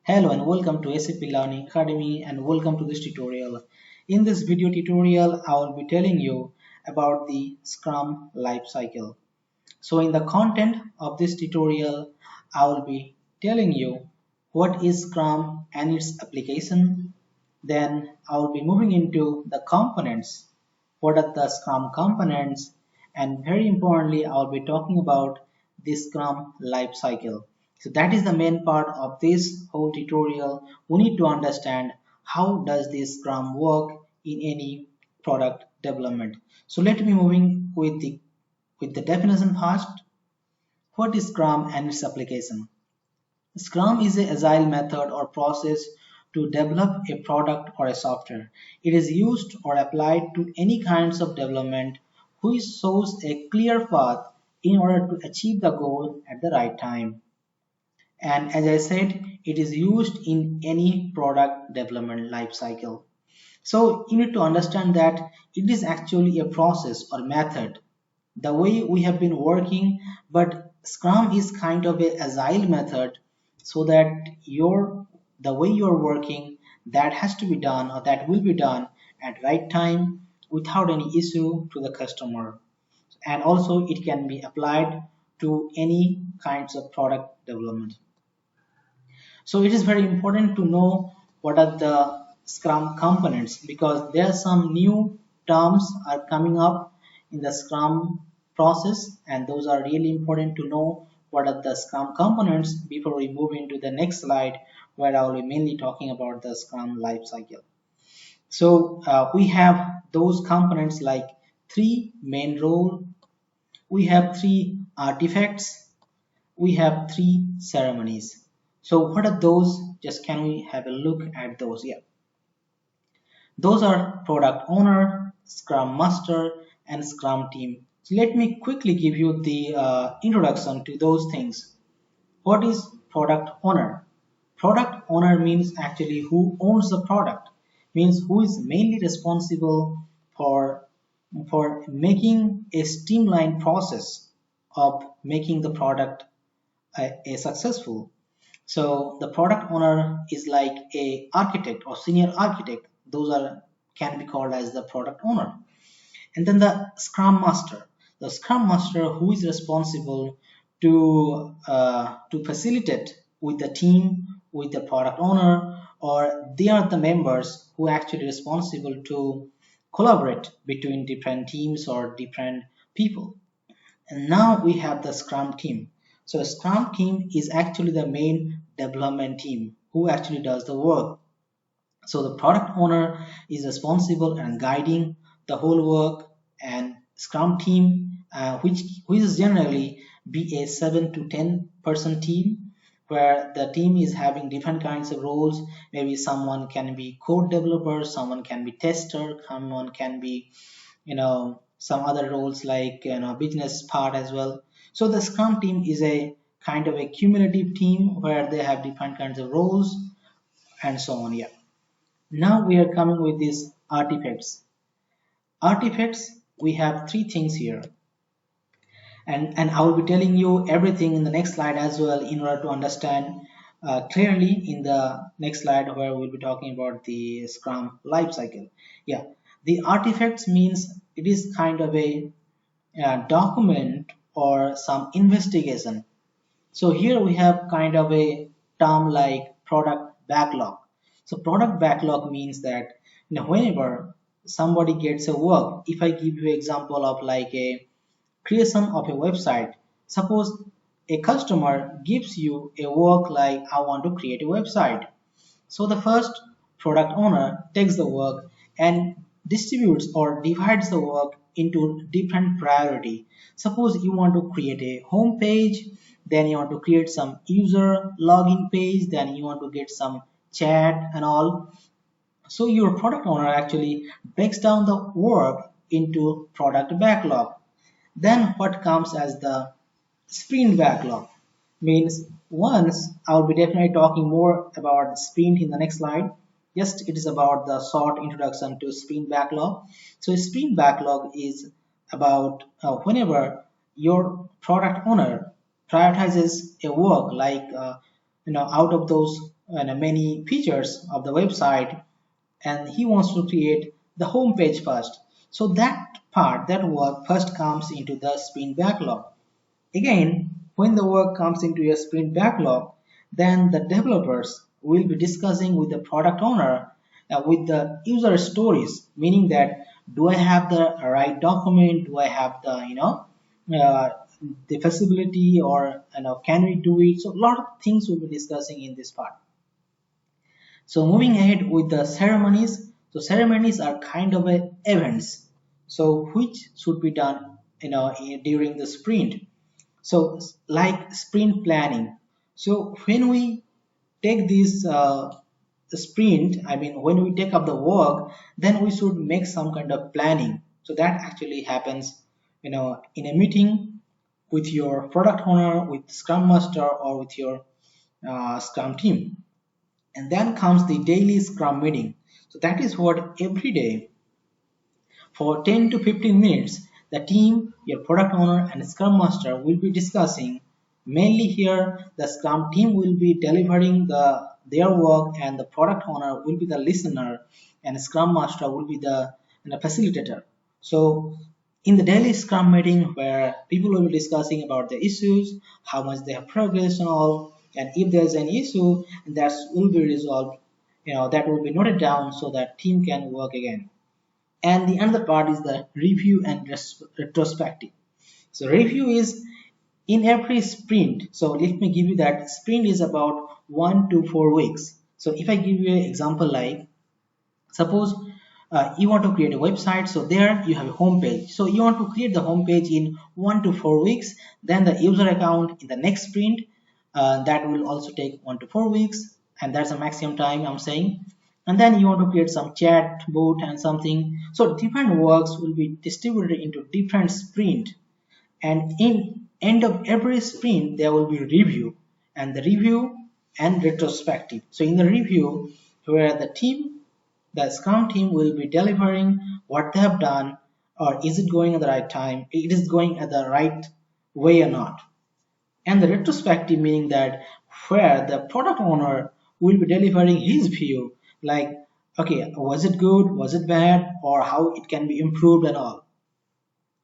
Hello and welcome to SAP Learning Academy and welcome to this tutorial. In this video tutorial, I will be telling you about the Scrum lifecycle. So in the content of this tutorial, I will be telling you what is Scrum and its application. Then I will be moving into the components. What are the Scrum components? And very importantly, I will be talking about the Scrum lifecycle. So that is the main part of this whole tutorial. We need to understand how does this Scrum work in any product development. So let me moving with the definition first. What is Scrum and its application? Scrum is an agile method or process to develop a product or a software. It is used or applied to any kinds of development which shows a clear path in order to achieve the goal at the right time. And as I said, it is used in any product development life cycle. So you need to understand that it is actually a process or method, the way we have been working, but Scrum is kind of a agile method so that the way you're working, that has to be done or that will be done at right time without any issue to the customer. And also it can be applied to any kinds of product development. So it is very important to know what are the Scrum components because there are some new terms are coming up in the Scrum process, and those are really important to know what are the Scrum components before we move into the next slide where I will be mainly talking about the Scrum lifecycle. So we have those components like three main role, we have three artifacts, we have three ceremonies. So what are those? Just can we have a look at those? Yeah. Those are product owner, Scrum Master, and Scrum team. So let me quickly give you the introduction to those things. What is product owner? Product owner means actually who owns the product, means who is mainly responsible for making a streamlined process of making the product a successful. So the product owner is like a architect or senior architect. Those are can be called as the product owner. And then the Scrum Master. The Scrum Master who is responsible to facilitate with the team, with the product owner, or they are the members who are actually responsible to collaborate between different teams or different people. And now we have the Scrum team. So Scrum team is actually the main development team who actually does the work. So the product owner is responsible and guiding the whole work, and Scrum team, which is generally be a 7 to 10-person team, where the team is having different kinds of roles. Maybe someone can be code developer, someone can be tester, someone can be some other roles like business part as well. So the Scrum team is a kind of a cumulative team where they have different kinds of roles and so on. Yeah. Now we are coming with these artifacts. Artifacts, we have three things here. And I will be telling you everything in the next slide as well in order to understand clearly in the next slide where we'll be talking about the Scrum lifecycle. Yeah, the artifacts means it is kind of a document or some investigation. So here we have kind of a term like product backlog. So product backlog means that whenever somebody gets a work, if I give you an example of like a creation of a website, suppose a customer gives you a work like I want to create a website. So the first product owner takes the work and distributes or divides the work into different priority. Suppose you want to create a home page, then you want to create some user login page, then you want to get some chat and all. So your product owner actually breaks down the work into product backlog. Then what comes as the sprint backlog means once I will be definitely talking more about sprint in the next slide. Just it is about the short introduction to sprint backlog. So sprint backlog is about whenever your product owner prioritizes a work like out of those many features of the website, and he wants to create the home page first. So that part, that work first comes into the sprint backlog. Again, when the work comes into your sprint backlog, then the developers will be discussing with the product owner with the user stories, meaning that do I have the right document? Do I have the uh, the feasibility, or can we do it? So a lot of things we'll be discussing in this part. So moving ahead with the ceremonies. So ceremonies are kind of events. So which should be done during the sprint. So like sprint planning. So when we take this sprint, I mean when we take up the work, then we should make some kind of planning. So that actually happens in a meeting with your product owner, with Scrum Master, or with your Scrum team. And then comes the daily Scrum meeting. So that is what every day for 10 to 15 minutes, the team, your product owner, and Scrum Master will be discussing. Mainly here, the Scrum team will be delivering their work, and the product owner will be the listener, and Scrum Master will be the facilitator. So, in the daily Scrum meeting, where people will be discussing about the issues, how much they have progressed and all, and if there's an issue, that will be resolved, that will be noted down so that team can work again. And the another part is the review and retrospective. So review is in every sprint. So let me give you that sprint is about 1 to 4 weeks. So if I give you an example, like suppose you want to create a website, so there you have a home page. So you want to create the home page in 1 to 4 weeks. Then the user account in the next sprint, that will also take 1 to 4 weeks, and that's the maximum time I'm saying. And then you want to create some chat bot and something. So different works will be distributed into different sprint, and in end of every sprint there will be review, and the review and retrospective. So in the review, where the Scrum team will be delivering what they have done, or is it going at the right time, it is going at the right way or not. And the retrospective, meaning that where the product owner will be delivering his view, like, okay, was it good, was it bad, or how it can be improved and all.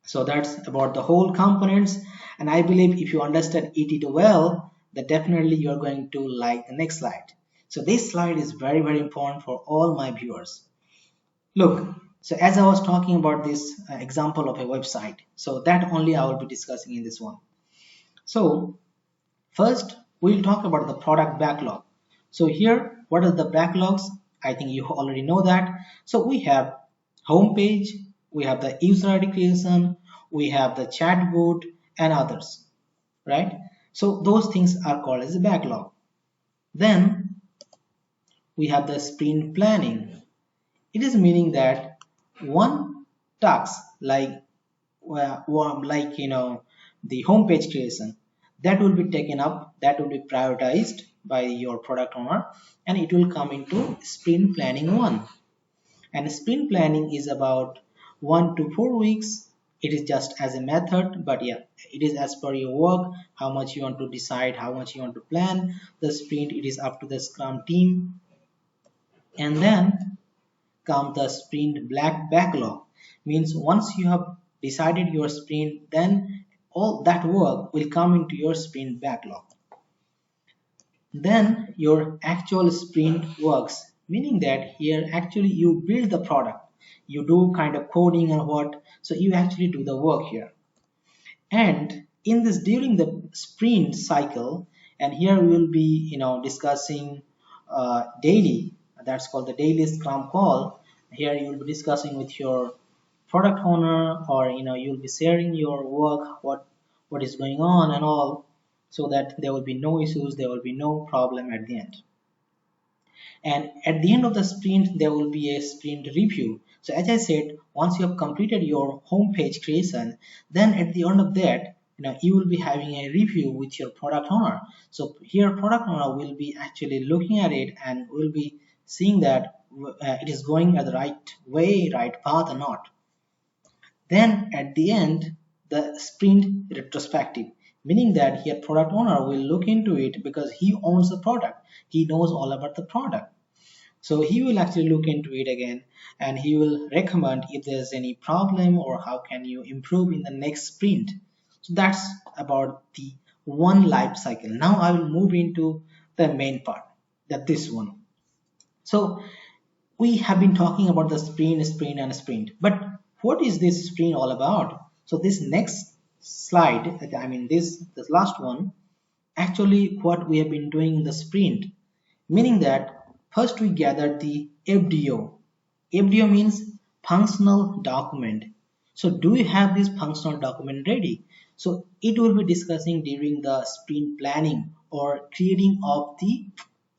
So that's about the whole components, and I believe if you understand it well, then definitely you're going to like the next slide. So this slide is very, very important for all my viewers. Look, so as I was talking about this example of a website, so that only I will be discussing in this one. So first, we'll talk about the product backlog. So here, what are the backlogs? I think you already know that. So we have home page, we have the user ID creation, we have the chatbot and others, right? So those things are called as a backlog. Then we have the sprint planning. It is meaning that one task like the home page creation, that will be taken up, that will be prioritized by your product owner, and it will come into sprint planning 1. And sprint planning is about 1 to 4 weeks. It is just as a method, but yeah, it is as per your work, how much you want to decide, how much you want to plan the sprint. It is up to the Scrum team. And then come the sprint backlog, means once you have decided your sprint, then all that work will come into your sprint backlog. Then your actual sprint works, meaning that here actually you build the product, you do kind of coding or what, so you actually do the work here. And in this, during the sprint cycle, and here we will be discussing daily, that's called the daily Scrum call. Here you will be discussing with your product owner, or you'll be sharing your work, what is going on and all, so that there will be no issues, there will be no problem at the end. And at the end of the sprint, there will be a sprint review. So as I said, once you have completed your home page creation, then at the end of that, you will be having a review with your product owner. So here product owner will be actually looking at it and will be seeing that it is going at the right way, right path or not. Then at the end, the sprint retrospective, meaning that here product owner will look into it because he owns the product. He knows all about the product. So he will actually look into it again, and he will recommend if there's any problem or how can you improve in the next sprint. So that's about the one life cycle. Now I will move into the main part, that this one. So we have been talking about the sprint and sprint, but what is this sprint all about? So this next slide, I mean this last one, actually what we have been doing in the sprint, meaning that first we gather the FDO. FDO means functional document. So do you have this functional document ready? So it will be discussing during the sprint planning or creating of the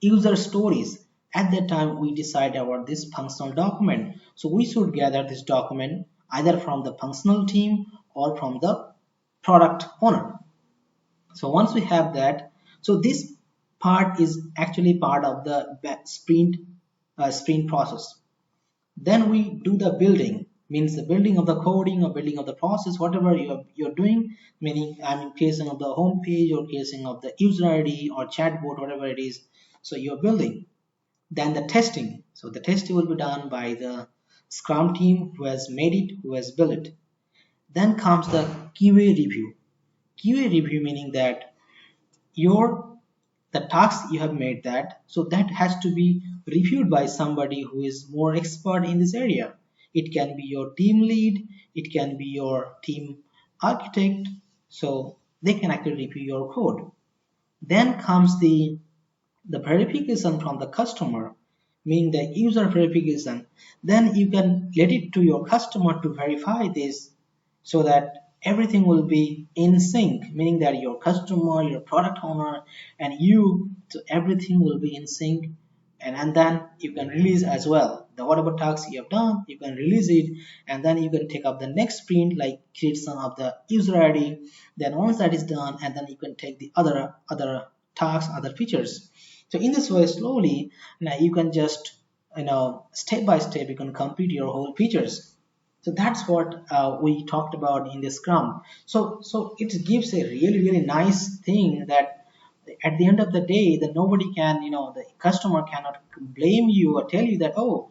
user stories. At that time we decide about this functional document. So we should gather this document either from the functional team or from the product owner. So once we have that, so this part is actually part of the sprint process. Then we do the building, means the building of the coding or building of the process, whatever you're doing, meaning I mean creation of the home page or creation of the user ID or chatbot, whatever it is. So you're building. Then the testing. So the testing will be done by the Scrum team who has made it, who has built it. Then comes the QA review. QA review meaning that your the task you have made, that so that has to be reviewed by somebody who is more expert in this area. It can be your team lead, it can be your team architect, so they can actually review your code. Then comes the verification from the customer, meaning the user verification. Then you can let it to your customer to verify this so that everything will be in sync, meaning that your customer, your product owner, and you, so everything will be in sync, and then you can release as well. The whatever tasks you have done, you can release it, and then you can take up the next sprint, like create some of the user ID. Then once that is done, and then you can take the other tasks, other features. So in this way, slowly, now you can just step by step you can complete your whole features. So that's what we talked about in the Scrum. So it gives a really nice thing that at the end of the day, that nobody can, the customer cannot blame you or tell you that, oh,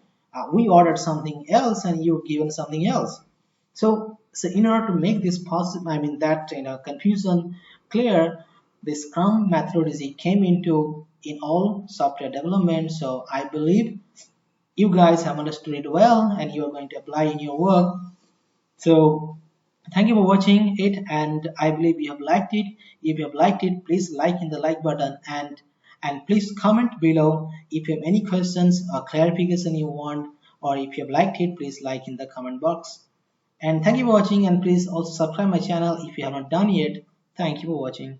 we ordered something else and you've given something else. So in order to make this possible, I mean that confusion clear, the Scrum methodology came into in all software development. So I believe you guys have understood it well and you are going to apply in your work. So thank you for watching it, and I believe you have liked it. If you have liked it, please like in the like button, and please comment below if you have any questions or clarification you want, or if you have liked it, please like in the comment box. And thank you for watching, and please also subscribe my channel if you have not done yet. Thank you for watching.